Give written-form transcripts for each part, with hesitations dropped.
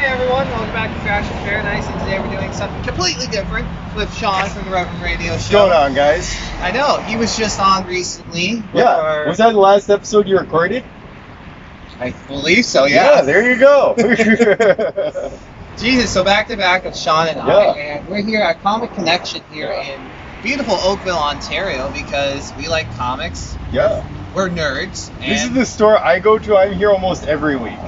everyone, welcome back to Thrashers Paradise, and today we're doing something completely different with Shawn from the Reverend Radio What's Show. going on, guys? I know, he was just on recently. Yeah, was that the last episode you recorded? I believe so, yeah. Yeah, there you go. Jesus, so back to back with Shawn and I, and we're here at Comic Connection here in beautiful Oakville, Ontario, because we like comics. Yeah. We're nerds. And This is the store I go to. I'm here almost every week.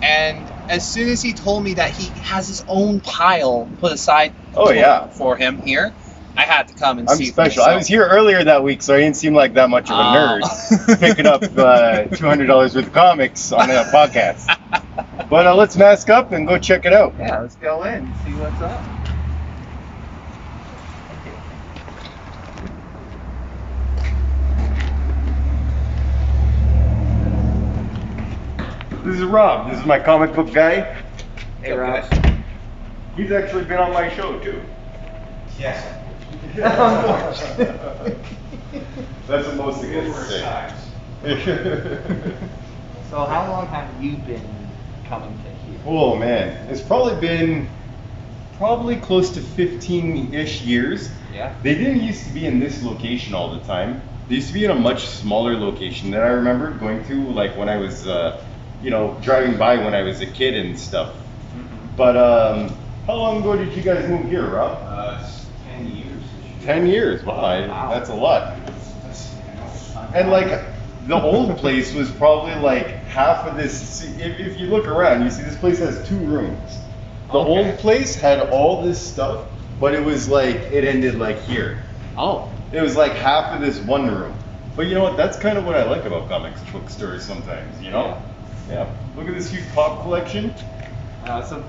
And as soon as he told me that he has his own pile put aside for him here, I had to come and see. I'm special. I was here earlier that week, so I didn't seem like that much of a nerd picking up $200 worth of comics on a podcast. But let's mask up and go check it out. Yeah, let's go in and see what's up. This is Rob. This is my comic book guy. Hey, Rob. He's actually been on my show, too. Yes. That's what most of us say. So how long have you been coming to here? Oh man, it's probably been close to 15-ish years. Yeah. They didn't used to be in this location all the time. They used to be in a much smaller location that I remember going to, like when I was, driving by when I was a kid and stuff. Mm-hmm. But how long ago did you guys move here, Rob? It's 10 years. 10 years. Wow, that's a lot. And like the old place was probably like half of this. If you look around, you see this place has 2 rooms. The old place had all this stuff, but it was like it ended like here. Oh. It was like half of this one room. But you know what? That's kind of what I like about comics book stores sometimes. You know? Yeah. Look at this huge pop collection. Some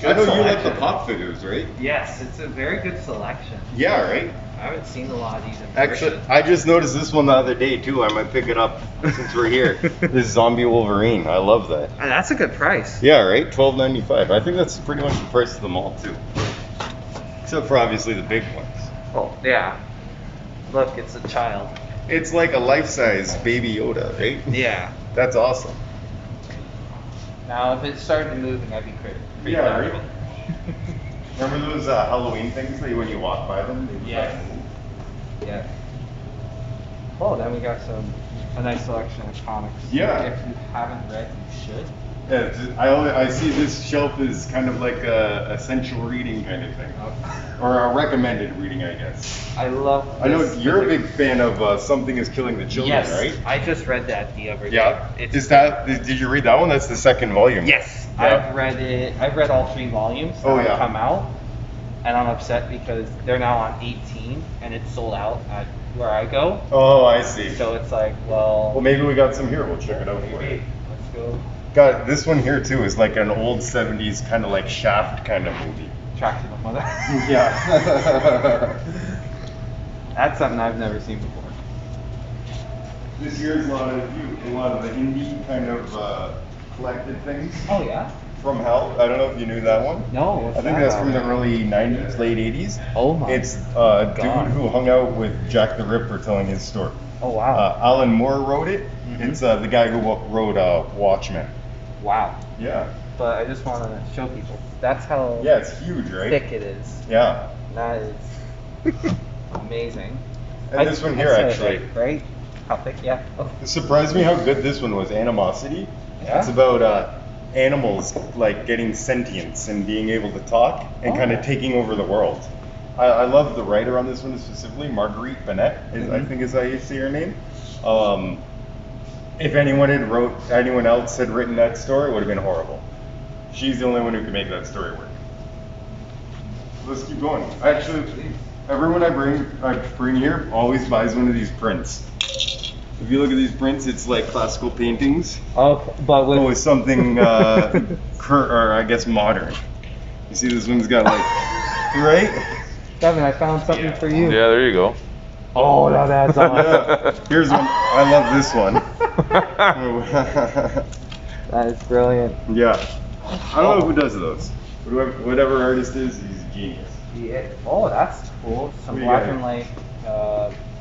I know you like the pop figures, right? Yes, it's a very good selection. Yeah, right? I haven't seen a lot of these in Actually, person. I just noticed this one the other day too. I might pick it up since we're here. This zombie Wolverine. I love that. And that's a good price. Yeah, right? $12.95. I think that's pretty much the price of them all too. Except for obviously the big ones. Oh, yeah. Look, it's a child. It's like a life-size Baby Yoda, right? Yeah. That's awesome. Now, if it started moving, I'd be crazy. Yeah, right? Remember those Halloween things that when you walk by them? Yeah. Yeah. Oh, then we got a nice selection of comics. Yeah. If you haven't read, you should. Yeah, I see this shelf is kind of like a essential reading kind of thing. Or a recommended reading, I guess. I love this. I know you're a big fan of Something is Killing the Children, yes, right? I just read that the other day. Yeah. Did you read that one? That's the second volume. Yes. Yeah. I've read it. I've read all 3 volumes Oh, that yeah. have come out. And I'm upset because they're now on 18 and it's sold out at where I go. Oh, I see. So it's like, well. Well, maybe we got some here. We'll check it out for you. Maybe. Let's go. Got this one here too. Is like an old 70s kind of like Shaft kind of movie. Track to the Mother. Yeah. That's something I've never seen before. This year is a lot of the indie kind of collected things Oh yeah? from Hell. I don't know if you knew that one. No. What's I think that that's from the about? early 90s, late 80s. Oh my. It's a dude God. who hung out with Jack the Ripper telling his story. Oh wow. Alan Moore wrote it. Mhm. It's the guy who wrote Watchmen. Wow. Yeah. But I just want to show people. That's how Yeah, it's huge, right? thick it is. Yeah. That is amazing. And this one here, I'd say, actually. like, right? How thick? Yeah. Oh. It surprised me how good this one was. Animosity. Yeah? It's about animals like getting sentience and being able to talk and kind of taking over the world. I love the writer on this one specifically, Marguerite Bennett. I think is how you say her name. If anyone else had written that story, it would have been horrible. She's the only one who could make that story work. Let's keep going. Actually, everyone I bring here always buys one of these prints. If you look at these prints, it's like classical paintings. Oh, but with with something, or I guess modern. You see, this one's got like, right? Devin, I found something for you. Yeah, there you go. Oh, no, that's awesome. Here's one. I love this one. That is brilliant. Yeah. I don't know who does those. Whatever artist is, he's a genius. Yeah. Oh, that's cool. Some What do you black got? and white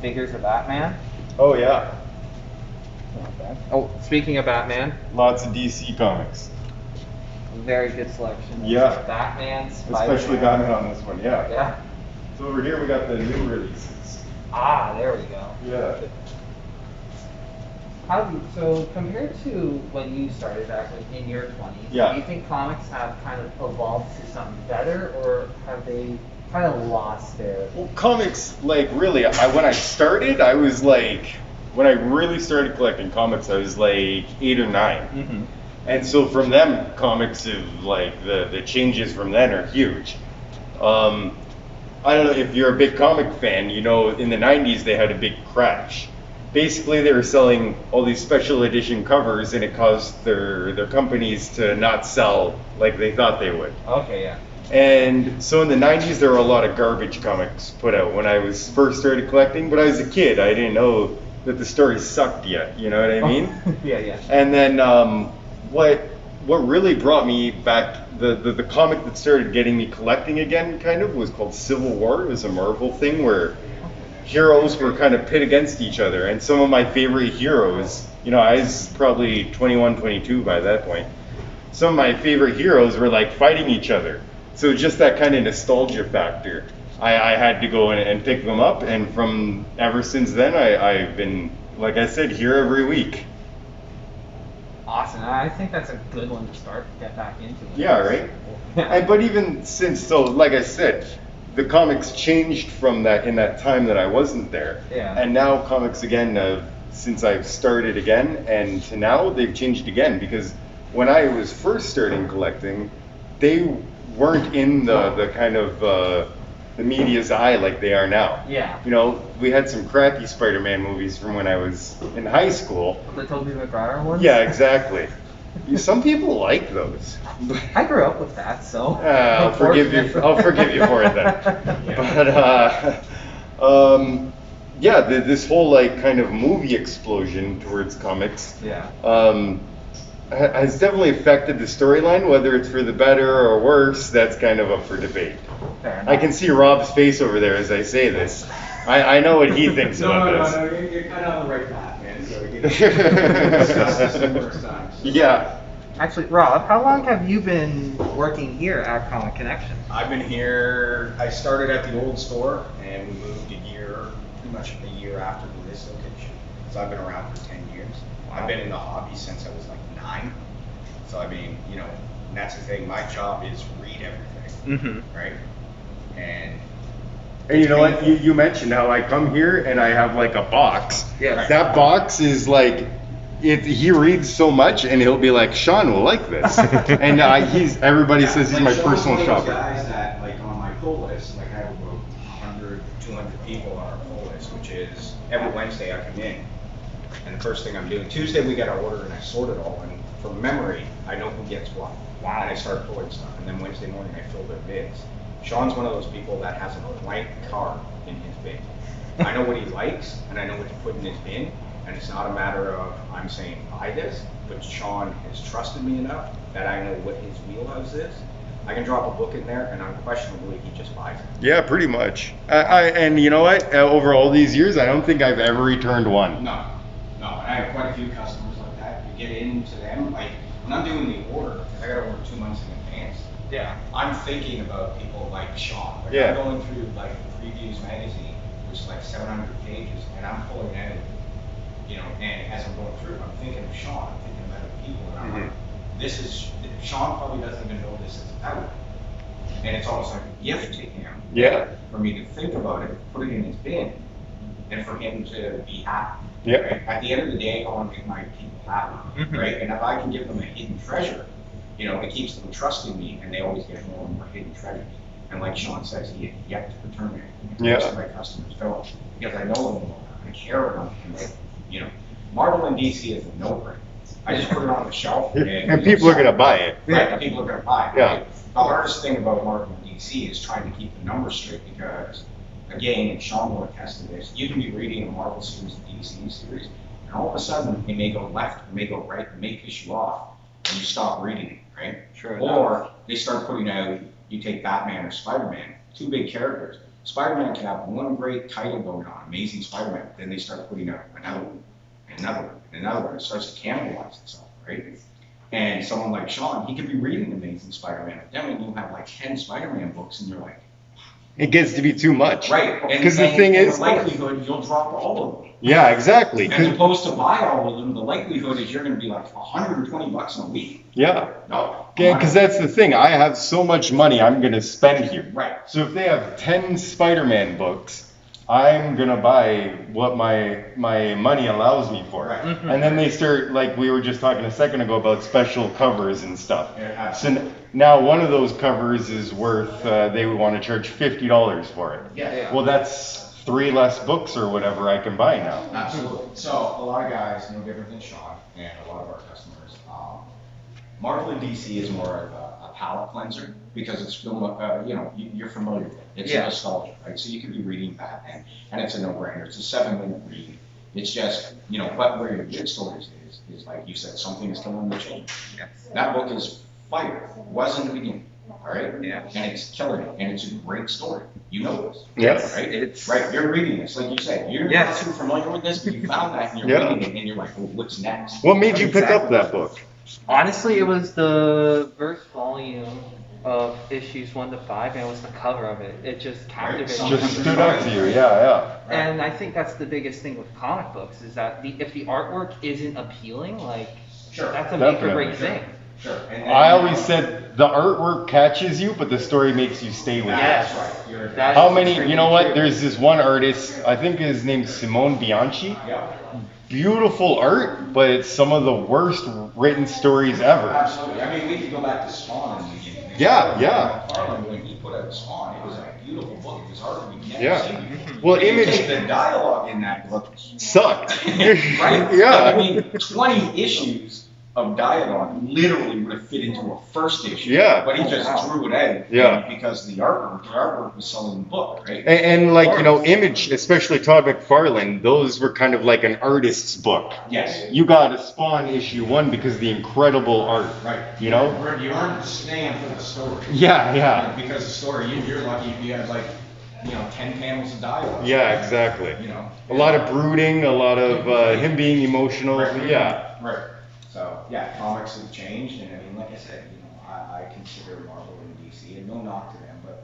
figures of Batman. Oh yeah. Not bad. Oh, speaking of Batman. Lots of DC comics. Very good selection. Yeah. Batman, Spider-Man. Especially Batman on this one, yeah. Yeah. So over here we got the new releases. Ah, there we go. Yeah. So compared to when you started back in your 20s, yeah. do you think comics have kind of evolved to something better, or have they kind of lost their... Well, comics, like, really, when I started, I was like, when I really started collecting comics, I was like 8 or 9. Mm-hmm. And so from them, comics have, like, the changes from then are huge. I don't know if you're a big comic fan, you know, in the 90s they had a big crash. Basically, they were selling all these special edition covers, and it caused their companies to not sell like they thought they would. Okay, yeah. And so in the 90s, there were a lot of garbage comics put out when I was first started collecting, but I was a kid. I didn't know that the stories sucked yet, you know what I mean? Yeah, yeah. And then what really brought me back, the comic that started getting me collecting again, kind of, was called Civil War. It was a Marvel thing where heroes were kind of pit against each other. And some of my favorite heroes, you know, I was probably 21, 22 by that point. Some of my favorite heroes were like fighting each other. So just that kind of nostalgia factor. I had to go and pick them up, and from ever since then, I've been, like I said, here every week. Awesome. I think that's a good one to start to get back into. Yeah, right? But even since, so like I said, the comics changed from that in that time that I wasn't there. Yeah. And now comics again, since I've started again, and to now, they've changed again, because when I was first starting collecting, they weren't in the kind of the media's eye like they are now. Yeah. You know, we had some crappy Spider-Man movies from when I was in high school. The Tobey Maguire ones? Yeah, exactly. Some people like those. I grew up with that, so. I'll forgive you for it then. Yeah. But yeah, this whole like kind of movie explosion towards comics. Yeah. Has definitely affected the storyline, whether it's for the better or worse. That's kind of up for debate. Fair enough. I can see Rob's face over there as I say this. I know what he thinks about this. No, you're kind of on the right path, man. So we can discuss this numerous times. Yeah. Actually, Rob, how long have you been working here at Comic Connection? I've been here. I started at the old store, and we moved pretty much a year after this location. So I've been around for 10 years. Wow. I've been in the hobby since I was like 9. So I mean, you know, and that's the thing. My job is read everything, right? And you know what? You mentioned how I come here and I have like a box. Yeah. Right. That box is like, he reads so much and he'll be like, Shawn will like this. And everybody says he's like my Shawn's personal one of those shopper. guys that, like, on my pull list, like I have about 100, 200 people on our pull list, which is every Wednesday I come in. And the first thing I'm doing, Tuesday we got our order and I sort it all, and from memory, I know who gets what. Wow. And I start pulling stuff, and then Wednesday morning I fill their bids. Sean's one of those people that has a blank card in his bin. I know what he likes, and I know what to put in his bin, and it's not a matter of I'm saying buy this, but Shawn has trusted me enough that I know what his wheelhouse is. I can drop a book in there, and unquestionably, he just buys it. Yeah, pretty much. And you know what? Over all these years, I don't think I've ever returned one. No, and I have quite a few customers like that. You get into them, like when I'm doing the order, because I got to order 2 months in advance. Yeah. I'm thinking about people like Shawn. Like Yeah. I'm going through like the Previews magazine, which is like 700 pages, and I'm pulling out, you know, and as I'm going through, I'm thinking of Shawn, I'm thinking of other people, and I'm like, Shawn probably doesn't even know this is out. And it's almost like a gift to him. Yeah. For me to think about it, put it in his bin, and for him to be happy. Yeah. Right? At the end of the day, I want to make my people happy, right? And if I can give them a hidden treasure, you know, it keeps them trusting me, and they always get more and more hidden treasures. And like Shawn says, he had yet to determine it. Most of my customers don't, because I know them, I care about them. You know, Marvel and DC is a no-brainer. I just put it on the shelf, and people are going to buy it. Right, and people are going to buy it. Yeah. Right? The hardest thing about Marvel and DC is trying to keep the numbers straight, because, again, and Shawn will attest to this, you can be reading a Marvel series, a DC series, and all of a sudden, it may go left, it may go right, it may piss you off, and you stop reading it, right? Sure. Or they start putting out, you take Batman or Spider-Man, 2 big characters. Spider-Man can have one great title going on, Amazing Spider-Man, then they start putting out another one, and another one, and another one. It starts to cannibalize itself, right? And someone like Shawn, he could be reading Amazing Spider-Man. Then when you have like 10 Spider-Man books and you're like, it gets to be too much. right. Because the thing is, the likelihood you'll drop all of them. yeah, exactly. As opposed to buy all of them, the likelihood is you're going to be like $120 in a week. Yeah. No. Yeah, because that's the thing. I have so much money I'm going to spend here. Right. So if they have 10 Spider-Man books, I'm going to buy what my money allows me for. Right. Mm-hmm. And then they start, like we were just talking a second ago about special covers and stuff. Yeah, absolutely. So now one of those covers is worth, they would want to charge $50 for it. Yeah. Well, that's 3 less books or whatever I can buy now. Absolutely. So a lot of guys, no different than Shawn and a lot of our customers, Marvel and DC is more of a palate cleanser because it's you're familiar with it. It's nostalgia, right? So you could be reading Batman and it's a no-brainer. It's a 7-minute read. It's just, but where your good stories is like you said, something is killing the change. Yes. That book is fire. Was in the beginning. All right? Yeah. And it's killing it. And it's a great story. You know this. Yes. Right? It's Right, you're reading this, like you said. You're not too familiar with this, but you found that and you're reading it and you're like, well, what's next? What made you pick up that book? Honestly, it was the first volume of issues 1 to 5, and it was the cover of it. It just captivated me. Just stood out to you, yeah. And I think that's the biggest thing with comic books is that if the artwork isn't appealing, like Sure. that's a make or Definitely. break thing. Sure. And I always said the artwork catches you, but the story makes you stay with that's it. right. You're That How is many, extremely you know what, true. there's this one artist, I think his name's Simone Bianchi. Yeah. Beautiful art, but it's some of the worst written stories ever. Absolutely. I mean, we could go back to Spawn in the beginning. Yeah. McFarlane, when he put out Spawn, it was a beautiful book. It was hard to get. Yeah. Well, Image The dialogue in that book sucked. right? Yeah. I mean, 20 issues of dialogue literally would have fit into a first issue. Yeah. But he just drew it out. Yeah. Because the artwork was selling the book, right? And like, Image, especially Todd McFarlane, those were kind of like an artist's book. Yes. You got a Spawn issue 1 because of the incredible art. Right. You know? You aren't staying for the story. Yeah. Because the story, you're lucky if you have like, 10 panels of dialogue. Yeah, exactly. A A lot of brooding, a lot of him being emotional. Right. Yeah. Right. So, yeah, comics have changed, and I mean, like I said, I consider Marvel and DC, and no knock to them, but,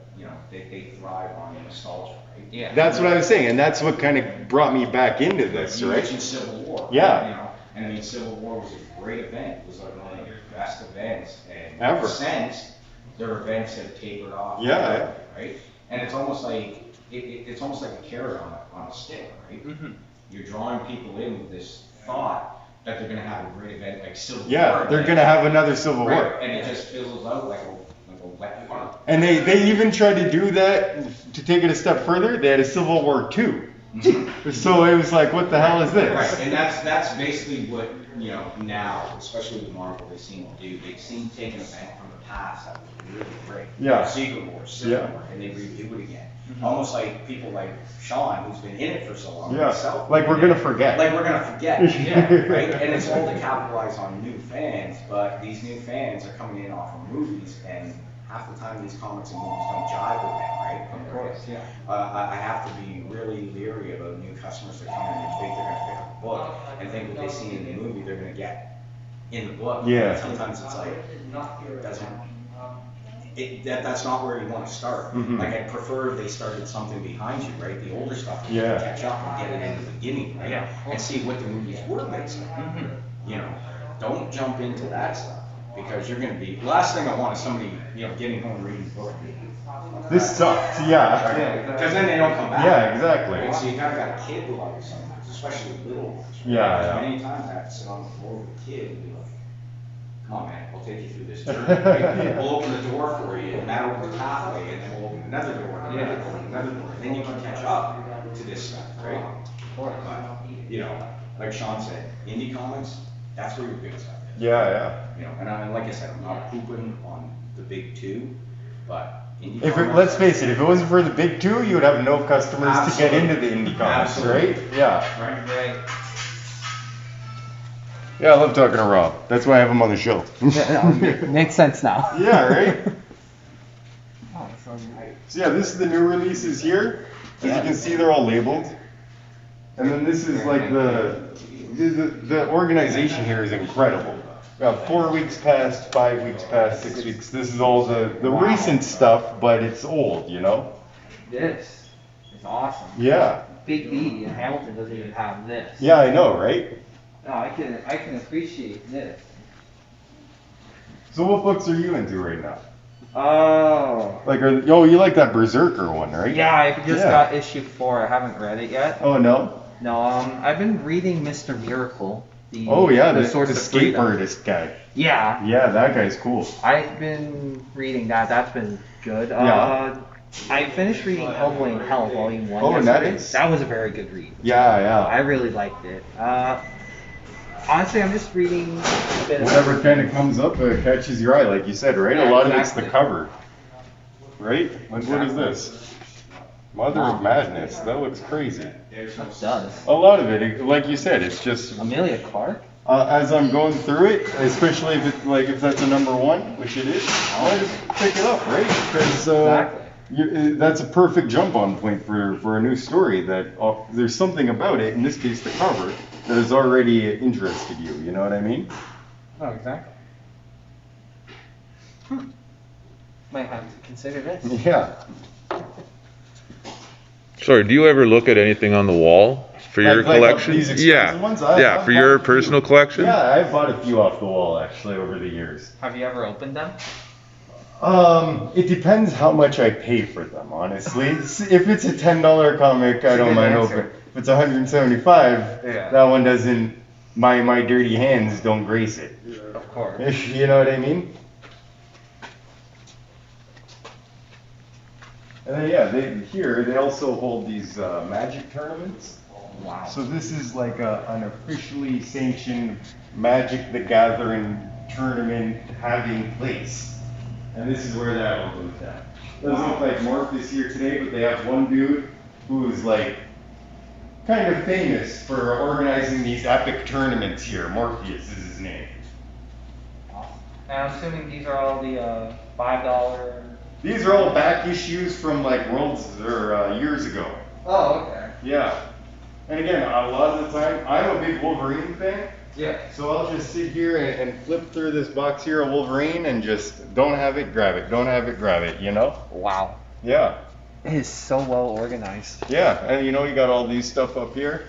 they thrive on nostalgia, right? Yeah. That's what I was saying, and that's what kind of brought me back into this, You right? mentioned Civil War. Yeah. And I mean, Civil War was a great event. It was like one of the best events, and Ever. since their events have tapered off. Yeah. Right? And it's almost like, it's almost like a carrot on a stick, right? Mm-hmm. You're drawing people in with this thought that they're gonna have a great event like Civil War. Yeah, they're gonna have another Civil War. Right, and it just fizzles out like a wet fart. And they even tried to do that, to take it a step further, they had a Civil War II. So it was like, what the hell is this? Right, and that's basically what, now, especially with Marvel, they seem to do. They seem to take an event from the past that was really great. Yeah. Secret War, Civil War, and they redo it again. Almost like people like Shawn, who's been in it for so long, Yeah, himself. like we're gonna forget. Like we're gonna forget, right? And it's all to capitalize on new fans, but these new fans are coming in off of movies, and half the time these comics and movies don't jive with them, right? Of course, yeah. I have to be really leery about new customers that come in and think they're gonna pick up a book and think what they see in the movie they're gonna get in the book. Yeah. And sometimes it's like, that's not where you want to start. Mhm. Like I prefer if they started something behind you, right? The older stuff, you Yeah. can catch up and get it in the beginning, right? Yeah. And see what the movies were basically. Don't jump into that stuff because you're gonna be. Last thing I want is somebody, getting home and reading the book. This sucks, yeah. Because then they don't come back. Yeah, exactly. Right? So you kind of got a kid who likes something, especially little ones. Right? Yeah, Because yeah. Many times I have to sit on the floor with a kid and be like, come on, man, I'll take you through this journey. Right? We'll open the door for you, and that opens the pathway, and then we'll open another door, and another door, and another door. And then you can catch up to this stuff, right? But, like Shawn said, indie comics, that's where your good stuff is. Yeah. And like I said, I'm not pooping on the big two, but indie If comics. let's face it, if it wasn't for the big two, you would have no customers to get into the indie comics, Absolutely. right? Yeah. Right. Yeah, I love talking to Rob. That's why I have him on the show. Makes sense now. Yeah, right? So yeah, this is the new releases here. As you can see, they're all labeled. And then this is like the organization here is incredible. Got 4 weeks past, 5 weeks past, 6 weeks. This is all the recent stuff, but it's old, you know? This is awesome. Yeah. Big B in Hamilton doesn't even have this. Yeah, I know, right? No, I can appreciate this. So what books are you into right now? Oh. Like, you like that Berserker one, right? Yeah, I just got issue 4. I haven't read it yet. Oh, no? No, I've been reading Mr. Miracle. The the escape artist guy. Yeah. Yeah, that guy's cool. I've been reading that. That's been good. Yeah. I finished reading Hellblade in Hell, Volume 1 Oh, yesterday. nice. That was a very good read. Yeah. I really liked it. Honestly, I'm just reading a bit Whatever kind of comes up catches your eye, like you said, right? Yeah, a lot of exactly. it's the cover, right? Like, what is this? Mother of Madness. That looks crazy. It does. A lot of it, like you said, it's just Amelia Clark? as I'm going through it, especially if that's a number 1, which it is, I just pick it up, right? Because Exactly. that's a perfect jump on point for a new story. That there's something about it, in this case the cover, that has already interested you. You know what I mean? Oh, exactly. Might have to consider this. Yeah. Sorry, do you ever look at anything on the wall for your Like collection? these expensive Yeah, ones? yeah, I've for your bought a few. personal collection. Yeah, I've bought a few off the wall actually over the years. Have you ever opened them? It depends how much I pay for them, honestly. If it's a $10 comic, I don't good mind answer. opening. If it's $175, Yeah. that one doesn't. My dirty hands don't grace it. Of course. You know what I mean? And then they also hold these magic tournaments. Wow. So this is like an officially sanctioned Magic the Gathering tournament having place. And this is where that all goes down. Doesn't look like Morph is here today, but they have one dude who's like kind of famous for organizing these epic tournaments here. Morpheus is his name. And I'm assuming these are all the $5. These are all back issues from like worlds or years ago. Oh, okay. Yeah. And again, a lot of the time, I'm a big Wolverine fan. Yeah. So I'll just sit here and flip through this box here of Wolverine and just don't have it, grab it. Don't have it, grab it, you know? Wow. Yeah. It is so well organized. Yeah, and you got all these stuff up here.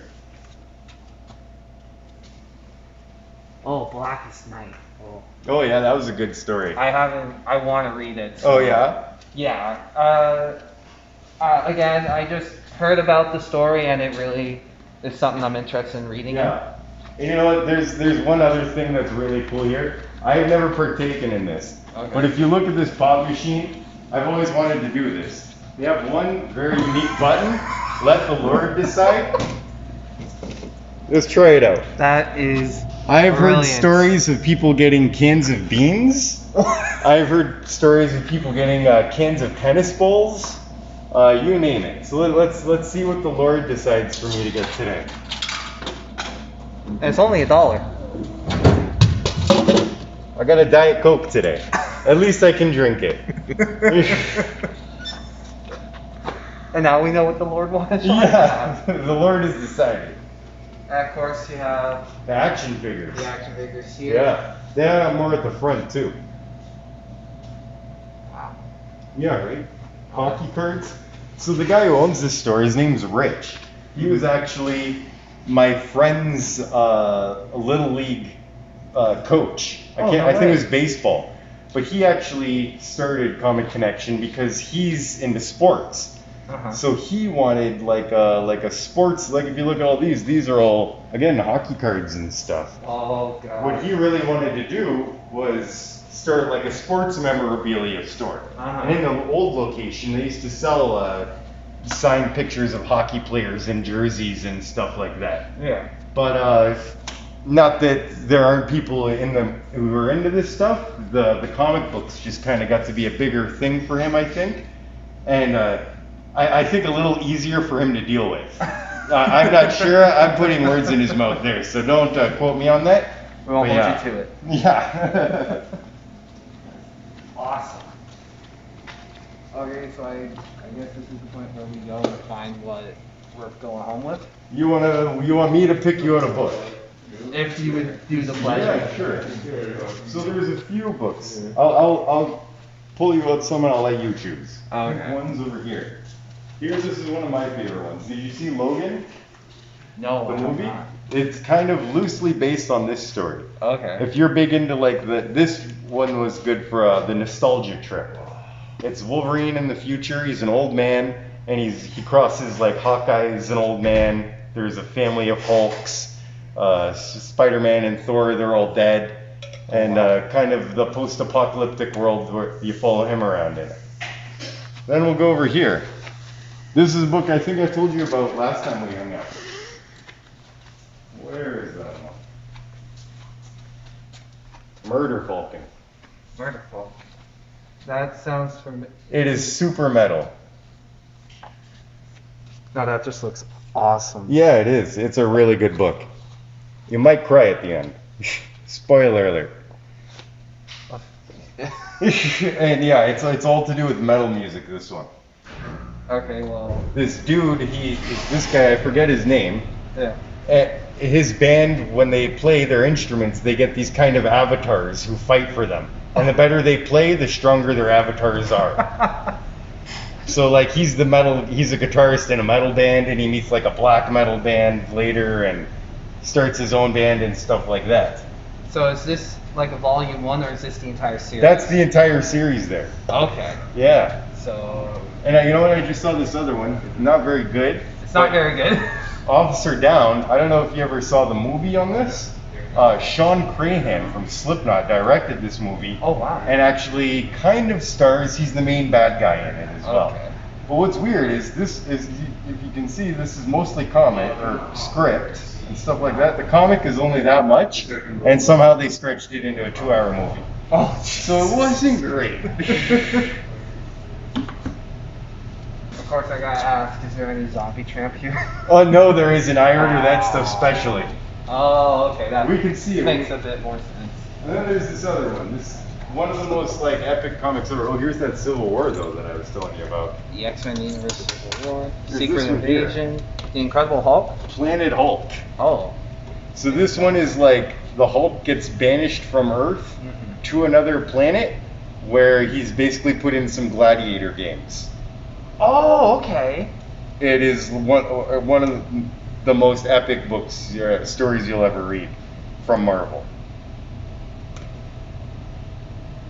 Oh, Blackest Night. Oh. Oh yeah, that was a good story. I want to read it. Oh yeah? Yeah. Again, I just heard about the story and it really is something I'm interested in reading. Yeah. And you know what, there's one other thing that's really cool here. I have never partaken in this. Okay. But if you look at this pop machine, I've always wanted to do this. They have one very unique button, let the Lord decide. Let's try it out. That is I have heard brilliant. stories of people getting cans of beans. I've heard stories of people getting cans of tennis balls. You name it. So let's see what the Lord decides for me to get today. And it's only $1. I got a Diet Coke today. At least I can drink it. And now we know what the Lord wants. Yeah, the Lord has decided. And of course, you have The action figures. the action figures here. Yeah, they have more at the front too. Wow. Yeah, right? Hockey cards. So the guy who owns this store, his name's Rich. He was actually my friend's little league coach. I think it was baseball. But he actually started Comic Connection because he's into sports. Uh-huh. So he wanted like a sports, like if you look at all these are all, again, hockey cards and stuff. Oh god. What he really wanted to do was start like a sports memorabilia store. Uh-huh. And in the old location, they used to sell signed pictures of hockey players and jerseys and stuff like that. Yeah. But not that there aren't people who are into this stuff. The comic books just kind of got to be a bigger thing for him, I think. And I think a little easier for him to deal with. I'm not sure. I'm putting words in his mouth there, so don't quote me on that. We won't But hold you to it. Yeah. Awesome. Okay, so I guess this is the point where we go to find what we're going home with. You want me to pick you out a book? If you would do the pleasure. Yeah, sure. So there's a few books. I'll pull you out some and I'll let you choose. Okay. One's over here. This is one of my favorite ones. Did you see Logan? No, The I have movie? not. It's kind of loosely based on this story. Okay. If you're big into like this one was good for the nostalgia trip. It's Wolverine in the future. He's an old man, and he crosses like Hawkeye's an old man. There's a family of Hulks. Spider-Man and Thor, they're all dead, and kind of the post-apocalyptic world where you follow him around in it. Then we'll go over here. This is a book I think I told you about last time we hung out. Where is that one? Murder Falcon. Wonderful. That sounds familiar. It is super metal. No, that just looks awesome. Yeah, it is. It's a really good book. You might cry at the end. Spoiler alert. And yeah, it's all to do with metal music, this one. Okay, well. This dude, this guy, I forget his name. Yeah. His band, when they play their instruments, they get these kind of avatars who fight for them. And the better they play, the stronger their avatars are. So like he's a guitarist in a metal band, and he meets like a black metal band later and starts his own band and stuff like that. So is this like a volume 1 or is this the entire series? That's the entire series there. Okay. Yeah. So. And you know what? I just saw this other one. Not very good. It's not very good. Officer Down. I don't know if you ever saw the movie on this. Sean Crahan from Slipknot directed this movie. Oh wow. And actually kind of stars. He's the main bad guy in it as well. Okay. But what's weird is if you can see, this is mostly comic or script and stuff like that. The comic is only that much, and somehow they stretched it into a 2-hour movie. Oh. So it wasn't great. Of course, I gotta ask, is there any zombie tramp here? Oh no, there isn't. I ordered that stuff specially. Oh, okay. That We can see it. makes a bit more sense. And then there's this other one. This one of the most like epic comics ever. Oh, here's that Civil War though that I was telling you about. The X-Men Universe Civil War, Here's Secret this one here. Invasion, The Incredible Hulk. Planet Hulk. Oh. So this one is like the Hulk gets banished from Earth to another planet where he's basically put in some gladiator games. Oh, okay. It is one of the most epic books, stories you'll ever read from Marvel.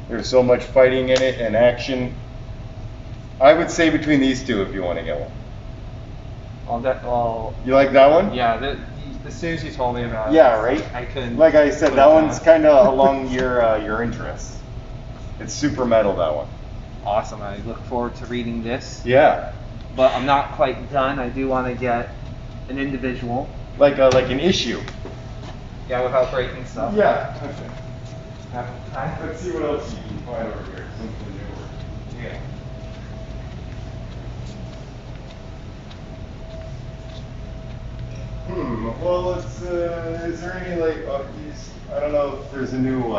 There's so much fighting in it and action. I would say between these two if you want to get one. You like that one? Yeah, as soon as you told me about it, Yeah, right? I couldn't. Like I said, put that it one's down. kind of along your interests. It's super metal, that one. Awesome. I look forward to reading this. Yeah. But I'm not quite done. I do want to get an individual. Like an issue. Yeah, without breaking stuff. Yeah. Have time? Let's see what else you can find over here. Something newer. Yeah. Well, it's is there any like I don't know if there's a new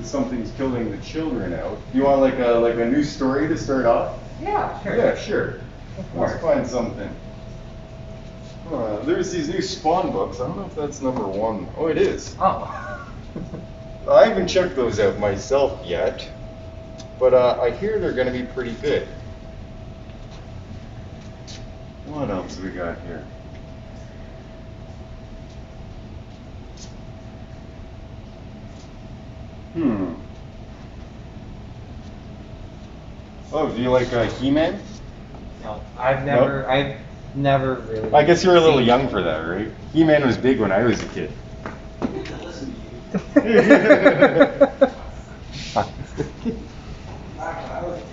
something's killing the children out. You want like a new story to start off? Yeah, sure. Yeah, sure. Let's find something. There's these new Spawn books. I don't know if that's number 1. Oh, it is. Oh. I haven't checked those out myself yet, but I hear they're going to be pretty good. What else we got here? Oh, do you like He-Man? No, I've never really. I guess you were a little seen- young for that, right? He-Man was big when I was a kid.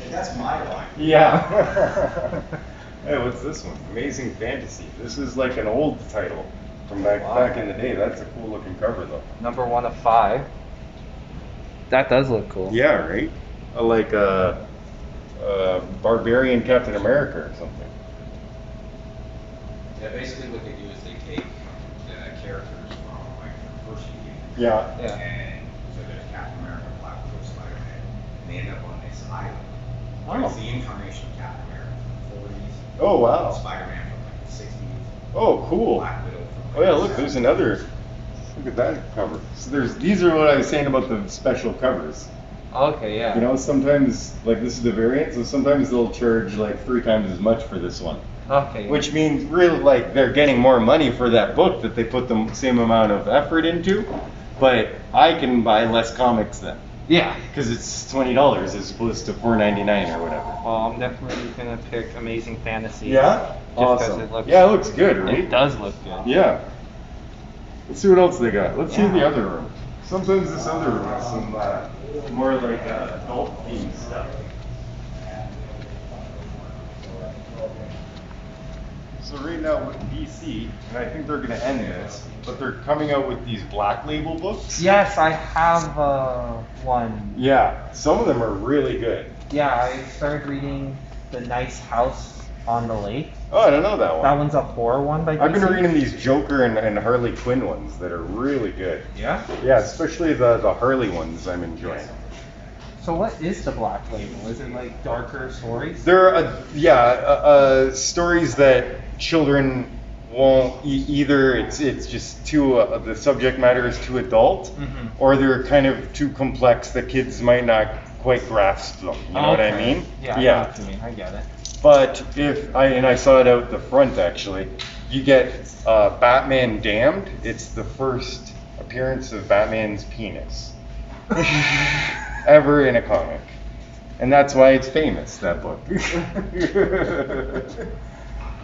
That's my line. Yeah. Hey, what's this one? Amazing Fantasy. This is like an old title from back in the day. That's a cool looking cover though. Number 1 of 5. That does look cool. Yeah, right? Like Barbarian Captain America or something. Yeah, basically what they do is they take the characters from like the first few games. Yeah. Yeah. And so there's Captain America, Black Widow, Spider-Man, and they end up on this island. Wow. It's the incarnation of Captain America from the 40s. Oh, wow. Spider-Man from like the 60s. Oh, cool. Black Widow Oh yeah, look, there's another. Look at that cover. So these are what I was saying about the special covers. Okay, yeah. You know, sometimes like this is the variant, so sometimes they'll charge like 3 times as much for this one. Okay. Yeah. Which means really like they're getting more money for that book that they put the same amount of effort into, but I can buy less comics then. Yeah. Because it's $20 as opposed to $4.99 or whatever. Well, I'm definitely gonna pick Amazing Fantasy. Yeah? Just Awesome. It looks, yeah, it looks good, right? It does look good. Yeah. Let's see what else they got. Let's see Yeah. the other room. Sometimes this other room has some more like adult themed stuff. So right now with DC, and I think they're going to end this, but they're coming out with these Black Label books. Yes, I have one. Yeah, some of them are really good. Yeah, I started reading The Nice House on the Lake. Oh, I don't know that one. That one's a horror one by DC. I've been reading these Joker and Harley Quinn ones that are really good. Yeah? Yeah, especially the Harley ones I'm enjoying. So what is the Black Label? Is it like darker stories? They're stories that children won't either. It's just too the subject matter is too adult, or they're kind of too complex that kids might not quite grasp them. You know what I mean? Yeah. I know what you mean. I get it. But I saw it out the front actually, you get Batman Damned. It's the first appearance of Batman's penis ever in a comic, and that's why it's famous. That book.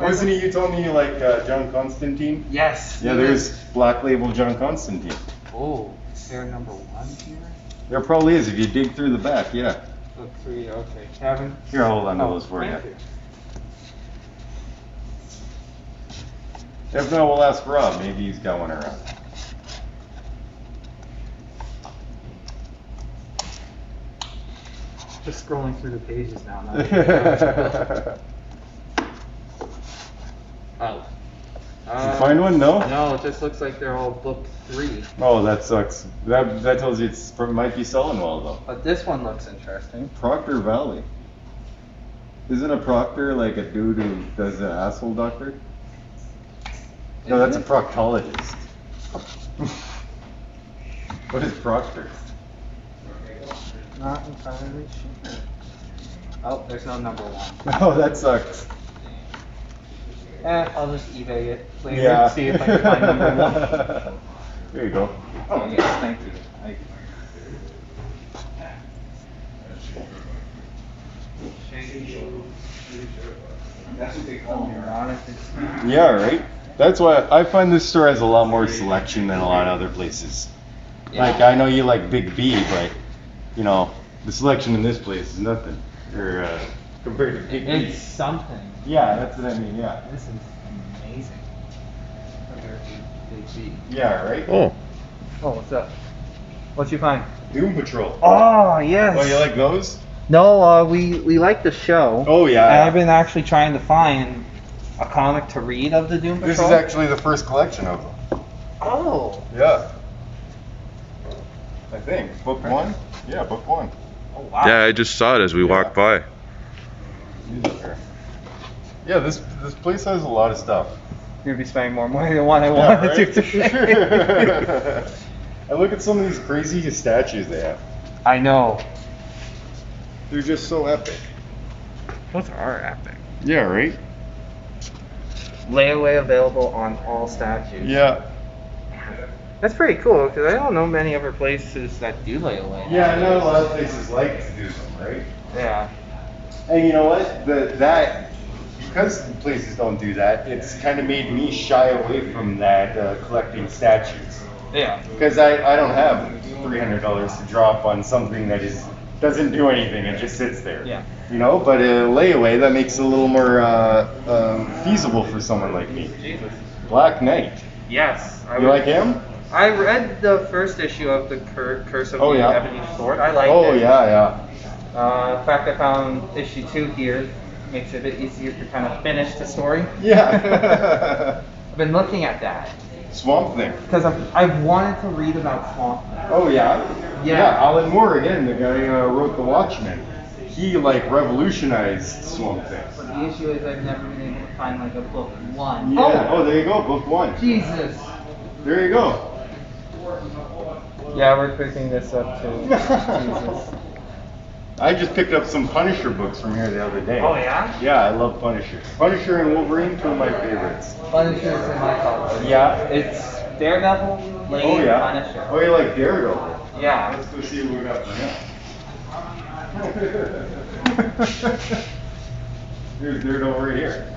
Wasn't it? You told me you like John Constantine. Yes. Yeah, there's Black Label John Constantine. Oh, is there a number 1 here? There probably is if you dig through the back. Yeah. Look, 3. Okay, Kevin. Here, hold on to those for you. Thank you. If not, we'll ask Rob. Maybe he's got one around. Just scrolling through the pages now. Oh. Did you find one? No? No, it just looks like they're all book 3. Oh, that sucks. That tells you it might be selling well, though. But this one looks interesting. Proctor Valley. Isn't a proctor like a dude who does an asshole doctor? No, that's a proctologist. What is proctor? Not entirely sure. Oh, there's no number 1. Oh, that sucks. I'll just eBay it later. Yeah. See if I can find number 1. There you go. Oh yes, thank you. Yeah, right? That's why I find this store has a lot more selection than a lot of other places. Like, I know you like Big B, but, you know, the selection in this place is nothing. Or, compared to Big B. It's something. Yeah, that's what I mean, yeah. This is amazing. Compared to Big B. Yeah, right? Oh, Oh, what's up? What'd you find? Doom Patrol. Oh, yes. Oh, you like those? No, we like the show. Oh, yeah. And I've been actually trying to find a comic to read of the Doom Patrol. This is actually the first collection of them. Oh. Yeah. I think. Book 1? Yeah, book 1. Oh, wow. yeah, I just saw it as we walked by. Yeah, this place has a lot of stuff. You're gonna be spending more money than what I wanted to today. And look at some of these crazy statues they have. I know. They're just so epic. Those are epic. Yeah, right? Layaway available on all statues. Yeah. That's pretty cool because I don't know many other places that do layaway. Yeah, I know a lot of places like to do them, right? Yeah. And you know what? Because places don't do that, it's kind of made me shy away from that collecting statues. Yeah. Because I don't have $300 to drop on something that doesn't do anything, it just sits there. Yeah. You know, but a layaway, that makes it a little more feasible for someone like me. Jesus. Black Knight. Yes. You like him? I read the first issue of the Curse of Oh, the yeah. Ebony Sword. I liked it. Oh, yeah. In fact, I found issue 2 here. Makes it a bit easier to kind of finish the story. Yeah. I've been looking at that. Swamp Thing. Because I've wanted to read about Swamp Thing. Oh, yeah? Yeah. Alan Moore, again, the guy who wrote The Watchmen. he like revolutionized Swamp Thing. But the issue is I've never been able to find like a book one. Yeah. Oh, there you go, book one. Jesus. There you go. Yeah, we're picking this up too. Jesus. I just picked up some Punisher books from here the other day. Oh yeah? Yeah, I love Punisher. Punisher and Wolverine, two of my favorites. Punisher's in my color. Yeah. It's Daredevil, Blade, Oh yeah. Punisher. Oh, you like Daredevil? Yeah. Let's go see what we got for him. Here's Daredevil right here.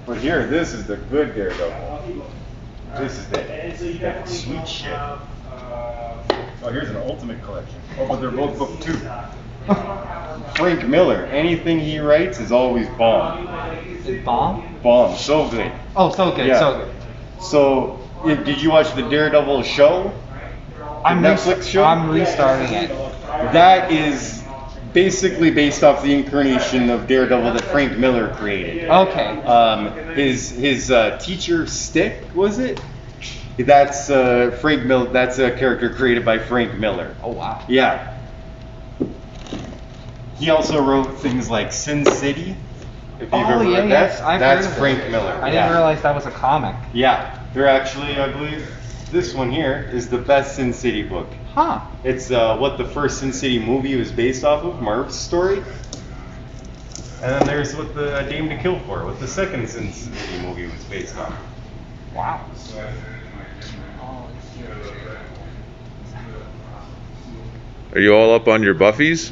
But here, this is the good Daredevil. This is that sweet shit. Oh, here's an Ultimate Collection. Oh, but they're both book two. Frank Miller, anything he writes is always bomb. Is it bomb? Bomb, so good. Oh, so good, Yeah. so good. So, did you watch the Daredevil show? Netflix show? I'm restarting it. That is basically based off the incarnation of Daredevil that Frank Miller created. Okay. His teacher Stick, was it? That's Frank Miller. That's a character created by Frank Miller. Oh wow. Yeah. He also wrote things like Sin City. If you've ever read that, that's Frank Miller. I didn't realize that was a comic. Yeah, they're actually, I believe, this one here is the best Sin City book. Huh. It's what the first Sin City movie was based off of, Marv's story. And then there's what the Dame to Kill For, what the second Sin City movie was based on. Wow. Are you all up on your Buffies?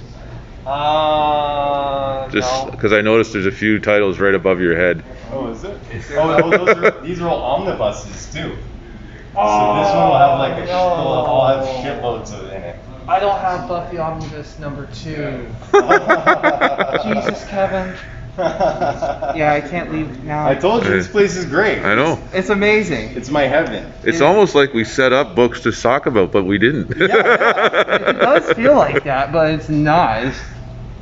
Just no. because I noticed there's a few titles right above your head. Oh, is it? These are all omnibuses too. So this one will have like they'll all have shitloads of in it. I don't have Buffy Omnibus number 2. Jesus, Kevin. Yeah, I can't leave now. I told you this place is great. I know. It's amazing. It's my heaven. It's almost like we set up books to talk about, but we didn't. It does feel like that, but it's not.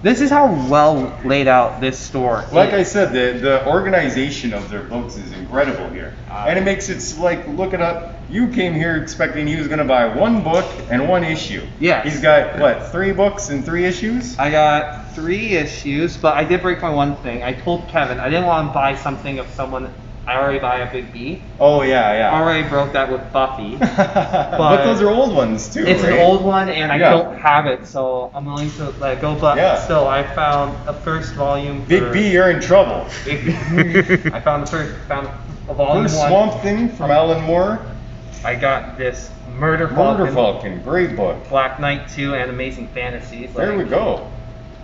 This is how well laid out this store Like is. I said, the organization of their books is incredible here. And it makes it like, look it up. You came here expecting he was going to buy one book and one issue. Yes. He's got, what, 3 books and 3 issues? I got 3 issues, but I did break my one thing. I told Kevin I didn't want to buy something of someone I already buy a big B. Oh, yeah, I yeah. already broke that with Buffy. But those are old ones, too, It's right? an old one, and I Yeah. don't have it, so I'm willing to let it go. But still, I found a first volume. Big B, you're in trouble. Big B. I found a volume First 1. Swamp Thing from Alan Moore. I got this Murder Falcon, great book. Black Knight 2, and Amazing Fantasies. There we go.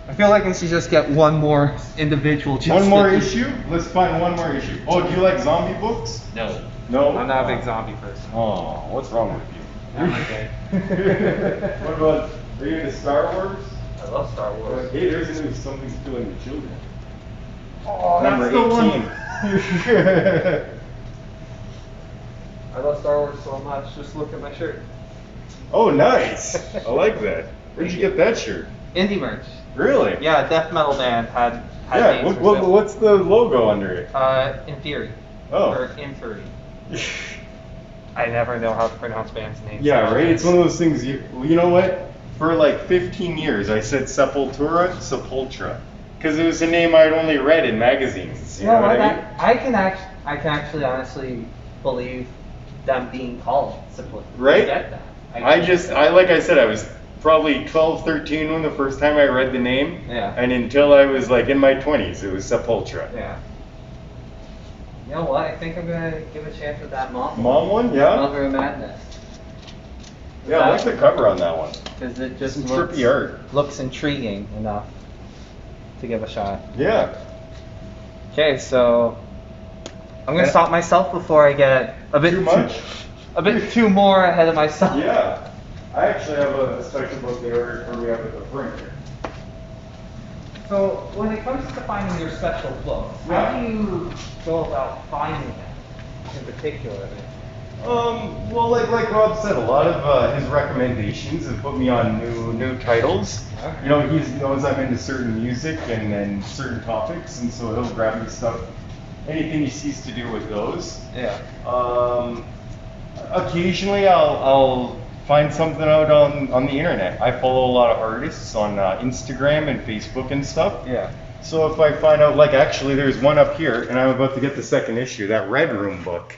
I feel like I should just get one more individual. One more issue? Let's find one more issue. Oh, do you like zombie books? No. No? I'm not a big zombie person. Oh, what's wrong with you? I'm okay. What about, are you into Star Wars? I love Star Wars. Hey, there's a new Something's Killing the Children. Oh, Number that's the 18. one. I love Star Wars so much. Just look at my shirt. Oh, nice. I like that. Where'd you get that shirt? Indie merch. Really? Yeah, a death metal band had Yeah, names for sale. what's the logo under it? In theory. Oh. Or in theory. I never know how to pronounce bands' names. Yeah, right? It's one of those things, you know what? For like 15 years, I said Sepultura. Because it was a name I'd only read in magazines. You know what I mean? I can actually honestly believe them being called Sepultura. Right? I get that. Like I said, I was probably 12, 13 when the first time I read the name. Yeah. And until I was like in my 20s, it was Sepultura. Yeah. You know what? I think I'm gonna give a chance at that mom. Mom one? Yeah? Mother of Madness. Yeah, I like the cover on that one. Because it just Some trippy art. looks intriguing enough to give a shot. Yeah. Okay, so I'm gonna stop myself before I get a bit Too much? a bit too more ahead of myself. Yeah. I actually have a special book they ordered for me up at the front here. So when it comes to finding your special books, how do you go about finding them in particular? Well, like Rob said, a lot of his recommendations have put me on new titles. Okay. You know, he knows I'm into certain music and certain topics, and so he'll grab me stuff, anything he sees to do with those. Yeah. Occasionally I'll find something out on the internet. I follow a lot of artists on Instagram and Facebook and stuff. Yeah. So if I find out, like actually there's one up here, and I'm about to get the second issue, that Red Room book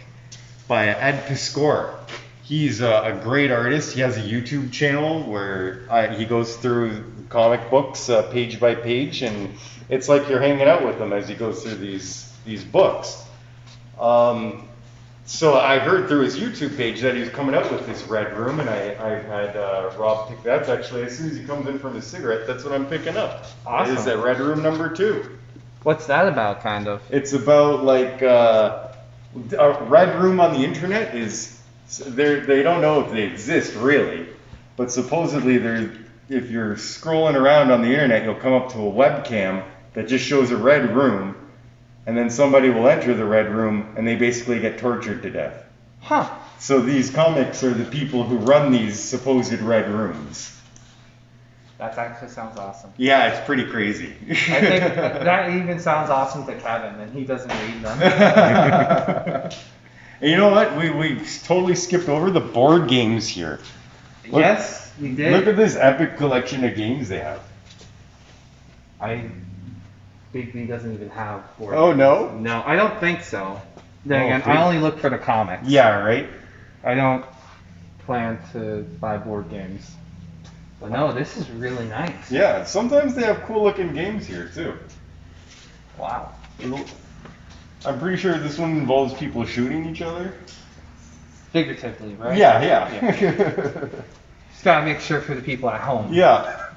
by Ed Piscor. He's a great artist. He has a YouTube channel where he goes through comic books page by page, and it's like you're hanging out with him as he goes through these books. So I heard through his YouTube page that he was coming out with this Red Room, and I've had Rob pick that. Actually, as soon as he comes in from his cigarette, that's what I'm picking up. Awesome. Is that Red Room #2? What's that about, kind of? It's about like a Red Room on the internet is they don't know if they exist really, but supposedly if you're scrolling around on the internet, you'll come up to a webcam that just shows a red room. And then somebody will enter the Red Room, and they basically get tortured to death. Huh. So these comics are the people who run these supposed Red Rooms. That actually sounds awesome. Yeah, it's pretty crazy. I think that even sounds awesome to Kevin, and he doesn't read them. And you know what? We totally skipped over the board games here. Look, Yes, we did. Look at this epic collection of games they have. Big B doesn't even have board Oh, games. no? No, I don't think so. Then Oh, again, please. I only look for the comics. Yeah, right? I don't plan to buy board games. But no, this is really nice. Yeah, sometimes they have cool looking games here, too. Wow. I'm pretty sure this one involves people shooting each other. Figuratively, right? Yeah. Just gotta make sure for the people at home. Yeah.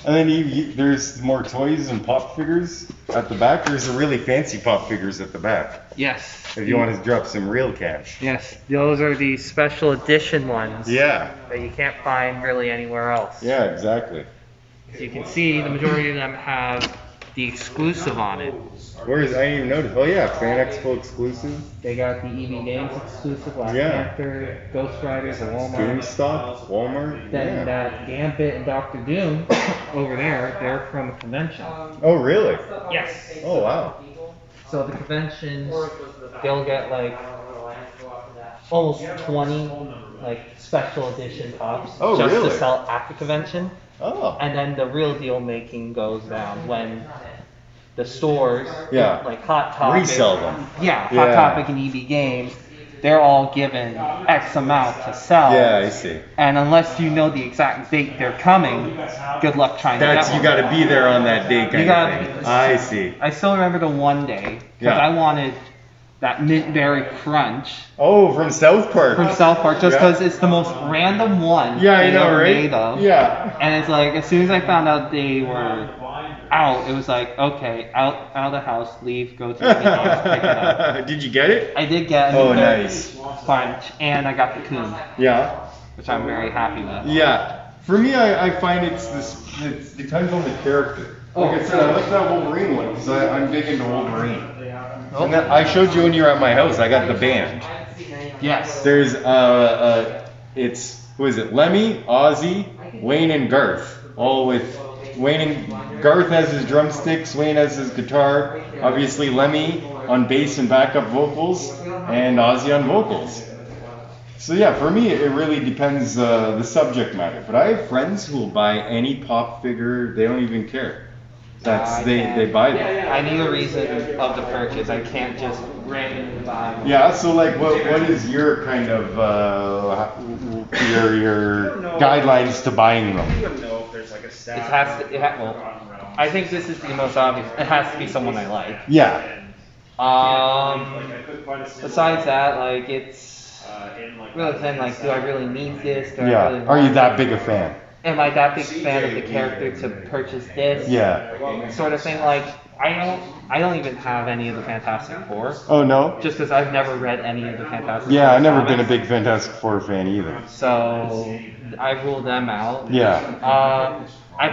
And then there's more toys and pop figures at the back. There's a really fancy pop figures at the back. Yes. If you want to drop some real cash. Yes, those are the special edition ones. Yeah. That you can't find really anywhere else. Yeah, exactly. As you can see, the majority of them have the exclusive on it. Where is? I didn't even notice. Oh yeah, Fan Expo exclusive. They got the EV Games exclusive, Black Yeah. Panther, Ghost Riders, and Walmart. GameStop, Walmart. Then Yeah. that Gambit and Doctor Doom over there, they're from a convention. Oh really? Yes. Oh wow. So the conventions, they'll get like almost 20 like special edition pops Oh, just really? to sell at the convention. Oh. And then the real deal making goes down when the stores, Yeah. like Hot Topic, Resell them. Yeah, Hot Yeah. Topic and EB Games, they're all given X amount to sell. Yeah, I see. And unless you know the exact date they're coming, good luck trying to get That's one. you got to be there on that day kind gotta of thing. be- I see. I still remember the one day because Yeah. I wanted that mint berry crunch Oh, from South Park. from South Park just Yeah. because it's the most random one Yeah, I they've know, ever right? made of. Yeah. And it's like as soon as I found out they were out, it was like okay, out of the house, leave, go to the games, pick it up. Did you get it? I did get Oh, a nice. bunch, and I got the coon, Yeah. which I'm very happy with. Yeah. For me, I find it depends on the character. Like I said, I like that Wolverine one because I'm big into Wolverine. And that, I showed you when you were at my house. I got the band. Yes. There's it's who is it? Lemmy, Ozzy, Wayne, and Garth. All with Wayne and Garth has his drumsticks. Wayne has his guitar. Obviously Lemmy on bass and backup vocals, and Ozzy on vocals. So yeah, for me it really depends the subject matter. But I have friends who will buy any pop figure. They don't even care. They buy them. I need a reason of the purchase. I can't just randomly buy one. Yeah. So like, what is your kind of your guidelines to buying them? It has to. Well, I think this is the most obvious. It has to be someone I like. Yeah. Besides that, like it's really then like, do I really need this? Do I Yeah. really Are you want that it? big a fan? Am I that big fan of the character to purchase this? Yeah. Sort of thing. Like I don't even have any of the Fantastic Four. Oh no. Just because I've never read any of the Fantastic Yeah, Four I've never been a comics. big Fantastic Four fan either. So I ruled them out. Yeah. I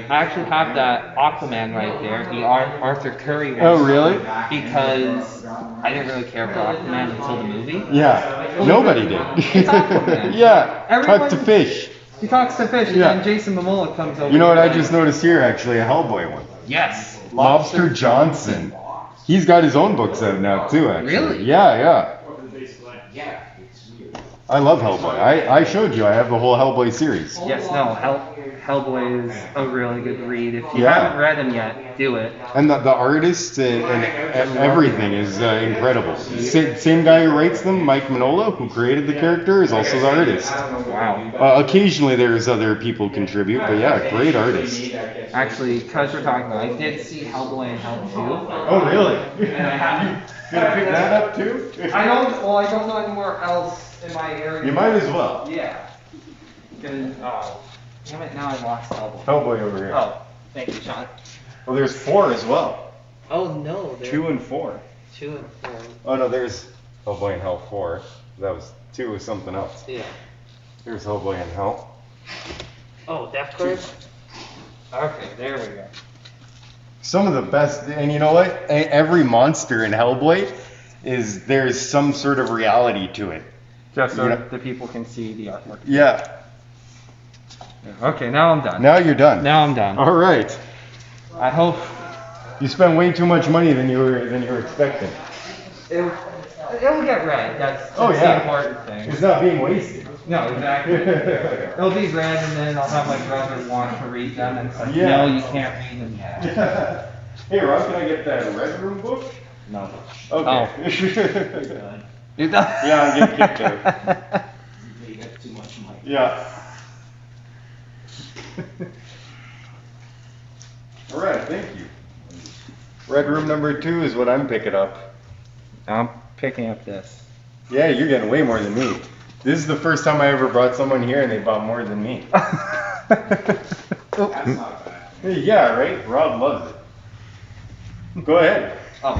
actually have that Aquaman right there, the Arthur Curry one. Oh really? Because I didn't really care for Aquaman until the movie. Yeah. Nobody did. It's Aquaman. Yeah. Everyone- Talk to fish. He talks to fish, and Yeah. then Jason Momoa comes over. You know what I and- just noticed here? Actually, a Hellboy one. Yes. Lobster Johnson. He's got his own books out now too. Actually. Really? Yeah, yeah. I love Hellblade. I showed you. I have the whole Hellblade series. Yes, no, Hellblade is a really good read. If you haven't read them yet, do it. And the artist and everything is incredible. Same guy who writes them, Mike Mignola, who created the character, is also the artist. Wow. Occasionally there's other people contribute, but yeah, great artist. Actually, because we're talking about, I did see Hellblade and Hell 2. Oh, really? And I haven't. You gonna pick that up too? I don't know anywhere else in my area. You might as well. Yeah. Damn it, now I lost Hellblade. Hellblade over here. Oh, thank you, Sean. Well, there's 4 as well. Oh no, 2 and 4. 2 and 4. Oh no, there's Hellblade and Hell 4. That was 2 was something else. Yeah. There's Hellblade and Hell. Oh, Death Curve? Okay, there we go. Some of the best, and you know what? Every monster in Hellblade there's some sort of reality to it. Just so the people can see the artwork. Yeah. Okay, now I'm done. Now you're done. Now I'm done. All right. I hope You spent way too much money than you were expecting. it'll get read. That's Oh, the yeah. important thing. It's not being wasted. No, exactly. It'll be read, and then I'll have my brother want to read them, and it's like, Yeah. no, you can't read them yet. Hey, Rob, can I get that Red Room book? No. Okay. You're done. Yeah, I'm getting kicked out. You got too much money. Yeah. All right, thank you. Red Room number 2 is what I'm picking up. I'm picking up this. Yeah, you're getting way more than me. This is the first time I ever brought someone here and they bought more than me. That's not bad. Yeah, right? Rob loves it. Go ahead. Oh,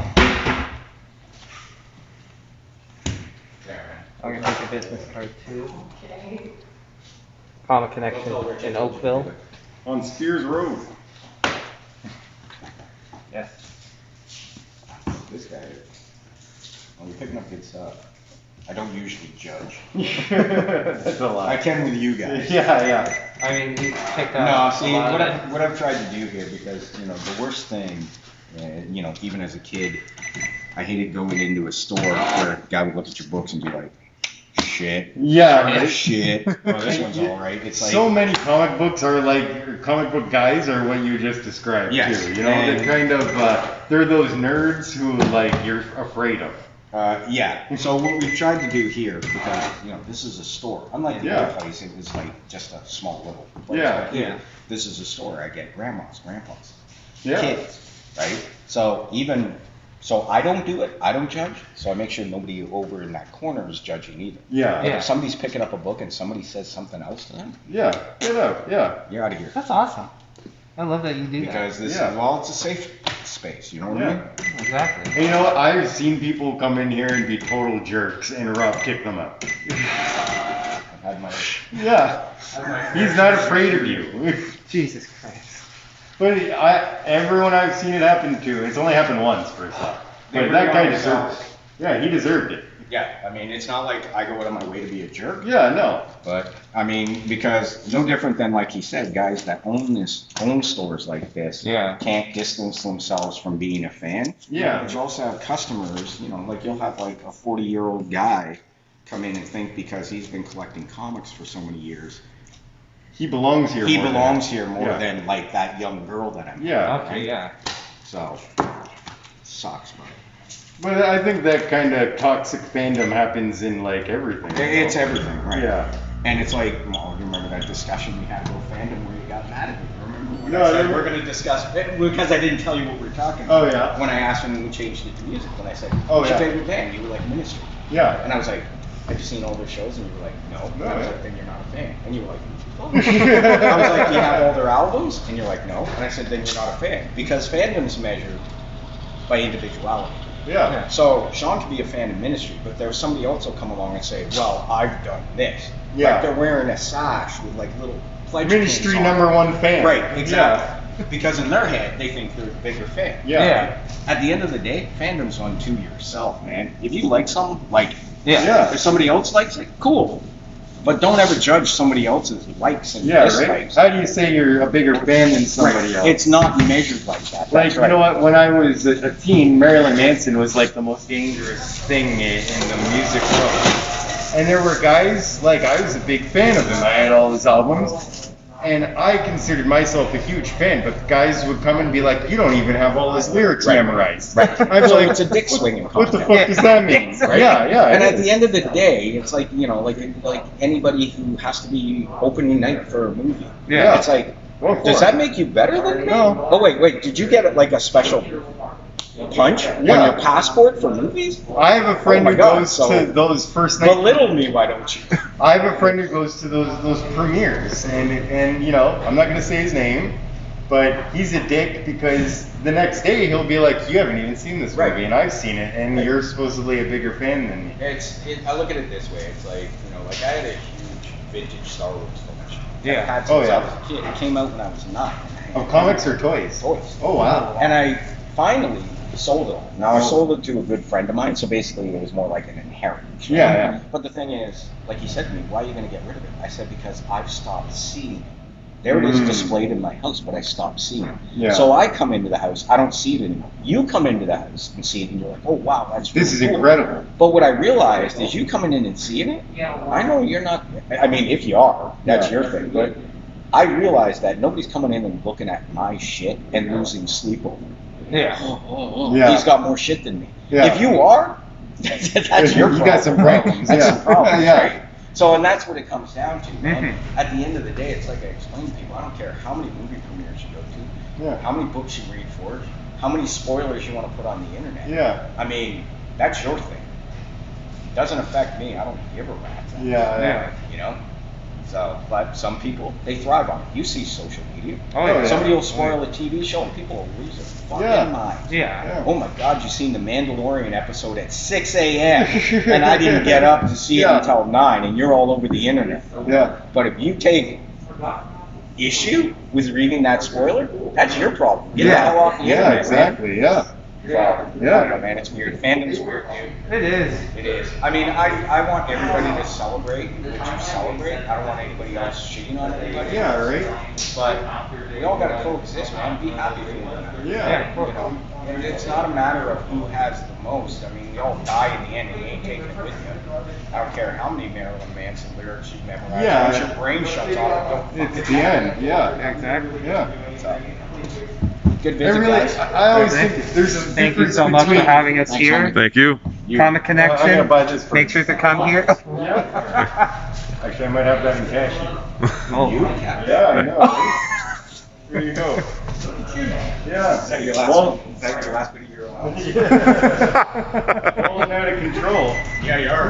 Yeah, I'm gonna take a business card too. Comic Connection in Oakville. On Speers Road. Yes. This guy. Well, you're picking up good stuff. I don't usually judge. That's a lot. I can with you guys. Yeah. I mean, you picked No, up. see, a lot what of- what I've tried to do here, because, the worst thing, even as a kid, I hated going into a store where a guy would look at your books and be like, shit. Yeah, right? Shit. Oh, this one's alright. It's like, So many comic books are like, comic book guys are what you just described Yes. too. They're kind of, they're those nerds who like you're afraid of. yeah. So what we've tried to do here, because, this is a store. Unlike the Yeah. other place, it was like just a small little place. Yeah. Like here, this is a store. I get grandmas, grandpas, Yeah. kids, right? So I don't do it. I don't judge. So I make sure nobody over in that corner is judging either. Yeah. Like Yeah. if somebody's picking up a book and somebody says something else to them, Yeah. Yeah. you're out of here. That's awesome. I love that you do Because this Yeah. it's a safe space. You know what I mean? that. Exactly. And you know what? I've seen people come in here and be total jerks and Rob kick them out. I've had my. Yeah. He's not afraid of you. Jesus Christ. But everyone I've seen it happen to, it's only happened once first off. But that guy deserved it. Yeah, he deserved it. Yeah, I mean, it's not like I go out of my way to be a jerk. Yeah, no. But I mean, because no different than like he said, guys that own stores like this Yeah. can't distance themselves from being a fan. Yeah. But you also have customers, like you'll have like a 40-year-old guy come in and think because he's been collecting comics for so many years, He belongs here. he more than belongs that. here more Yeah. than like that young girl that I'm. Yeah. Okay, yeah. So sucks, but But I think that kind of toxic fandom happens in like everything. it's everything, right? Yeah. And it's like, well, you remember that discussion we had about fandom where you got mad at me? Remember when No, I I said remember- we're going to discuss because I didn't tell you what we were talking about. Oh, yeah. When I asked when we changed it to music, when I said, Oh, what's your yeah. favorite band? You were like, Ministry. Yeah. And I was like, have you seen all their shows? And you were like, no. No, And I was yeah. like, then you're not a fan. And you were like, oh. I was like, do you have all their albums? And you're like, no. And I said, then you're not a fan. Because fandom's measured by individuality. Yeah. So Shawn could be a fan of Ministry, but there's somebody else will come along and say, well, I've done this. Yeah. Like they're wearing a sash with like little pledge Ministry pins on it. #1 fan. Right, exactly. Because in their head, they think they're a bigger fan. Yeah. At the end of the day, fandom's unto yourself, man. If you like something, like it. Yeah. If somebody else likes it, cool. But don't ever judge somebody else's likes and Yeah, right? dislikes. How do you say you're a bigger fan than somebody else? It's not measured like that. Like, That's right. you know what, when I was a teen, Marilyn Manson was like the most dangerous thing in the music world. And there were guys, like, I was a big fan of him. I had all his albums. And I considered myself a huge fan, but guys would come and be like, you don't even have all his lyrics memorized. Right. I'd be So like, it's a dick swinging what the contest. fuck does that mean? Right? Yeah, And it at is. the end of the day, it's like, you know, like anybody who has to be opening night for a movie. Yeah. It's like, Go for does it. that make you better than me? No. Oh, wait, did you get like a special punch on Yeah. your passport for movies? I have a friend Oh my who God, goes so- to those first night. Belittle me, why don't you? I have a friend who goes to those premieres, and you know, I'm not gonna say his name, but he's a dick because the next day he'll be like, you haven't even seen this movie, Right. and I've seen it, and you're supposedly a bigger fan than me. I look at it this way. It's like, you know, like I had a huge vintage Star Wars collection. Yeah. I've had Oh, since yeah. I was a kid. It came out when I was 9. Of comics or toys? Toys. Oh wow. And I finally sold it all. Now I sold it to a good friend of mine, so basically it was more like an inheritance. Yeah, yeah. But the thing is, like he said to me, why are you going to get rid of it? I said, because I've stopped seeing it. There it is displayed in my house, but I stopped seeing it. Yeah. So I come into the house, I don't see it anymore. You come into the house and see it, and you're like, oh wow, that's really This is cool. incredible. But what I realized is you coming in and seeing it, I know you're not, I mean, if you are, that's Yeah. your thing, but I realized that nobody's coming in and looking at my shit and losing sleep over it. Yeah. Yeah. He's got more shit than me. Yeah. If you are, that's your problem. You got some problems, That's yeah. some problems, Yeah. right? So, and that's what it comes down to, man. Mm-hmm. At the end of the day, it's like I explain to people, I don't care how many movie premieres you go to, Yeah. how many books you read for it, how many spoilers you want to put on the internet. Yeah. I mean, that's your thing. It doesn't affect me. I don't give a rat's ass. Yeah. You know? So, but some people, they thrive on it. You see social media. Oh, yeah. Somebody will spoil a TV show and people will lose their fucking Yeah. mind. Yeah. Oh my God, you seen the Mandalorian episode at 6 a.m. and I didn't get up to see it Yeah. until 9 and you're all over the internet. Yeah. But if you take issue with reading that spoiler, that's your problem. Get the hell off the Yeah, internet. exactly. Yeah. So, Yeah. I don't know, man, it's weird. Fandom's weird, dude. It is. It is. I mean, I want everybody to celebrate what you celebrate. I don't want anybody else shitting on anybody. Yeah, right? But we all gotta coexist, man. Be happy for one another. Yeah. You know, and it's not a matter of who has the most. I mean, we all die in the end, and you ain't taking it with you. I don't care how many Marilyn Manson lyrics you've memorized. Yeah. Once your brain shuts off, don't It's the end. Yeah. Exactly. Yeah. So, good I visit, really, guys. I always think there's a Thank you difference so much for between- having us Thanks, here. homie. Thank you. Comic I'm gonna Connection. buy this for Make sure to come here. Actually, I might have that in cash. Oh. Yeah, I know. Here you go. Yeah. Is that your last Well, one? Is that your last bit of your allowance? Falling out of control. Yeah, you are.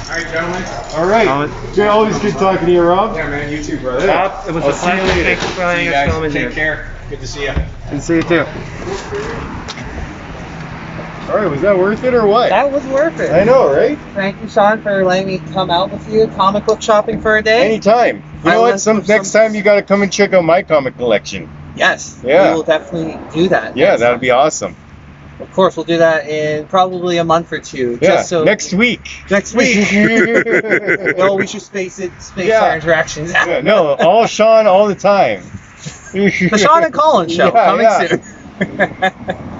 All right, gentlemen. All right. Jay, always good talking to you, Rob. Yeah, man. You too, brother. Yeah. Rob, it was I'll a see you pleasure. later. Thank you for See letting you us guys. film in Take here. care. Good to see you. And see you too. All right, was that worth it or what? That was worth it. I know, right? Thank you, Sean, for letting me come out with you comic book shopping for a day. Anytime. You know what? Next time you got to come and check out my comic collection. Yes. Yeah. We will definitely do that. Yeah, next that'd time. be awesome. Of course, we'll do that in probably a month or two. Yeah, Just so next week. Next week. Well, we should space Yeah. our interactions out. Yeah, no, all Sean all the time. The Sean and Colin show Yeah, coming yeah. soon.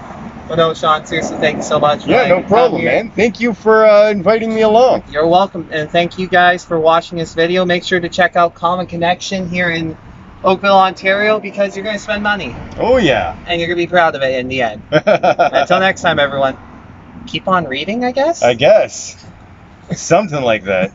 Well, no, Sean, seriously, thank you so much. for Yeah, letting no me come problem, here. man. Thank you for inviting me along. You're welcome, and thank you guys for watching this video. Make sure to check out Comic Connection here in Oakville, Ontario, because you're going to spend money, Oh, yeah. and you're going to be proud of it in the end. Until next time, everyone, keep on reading, I guess? I guess. Something like that.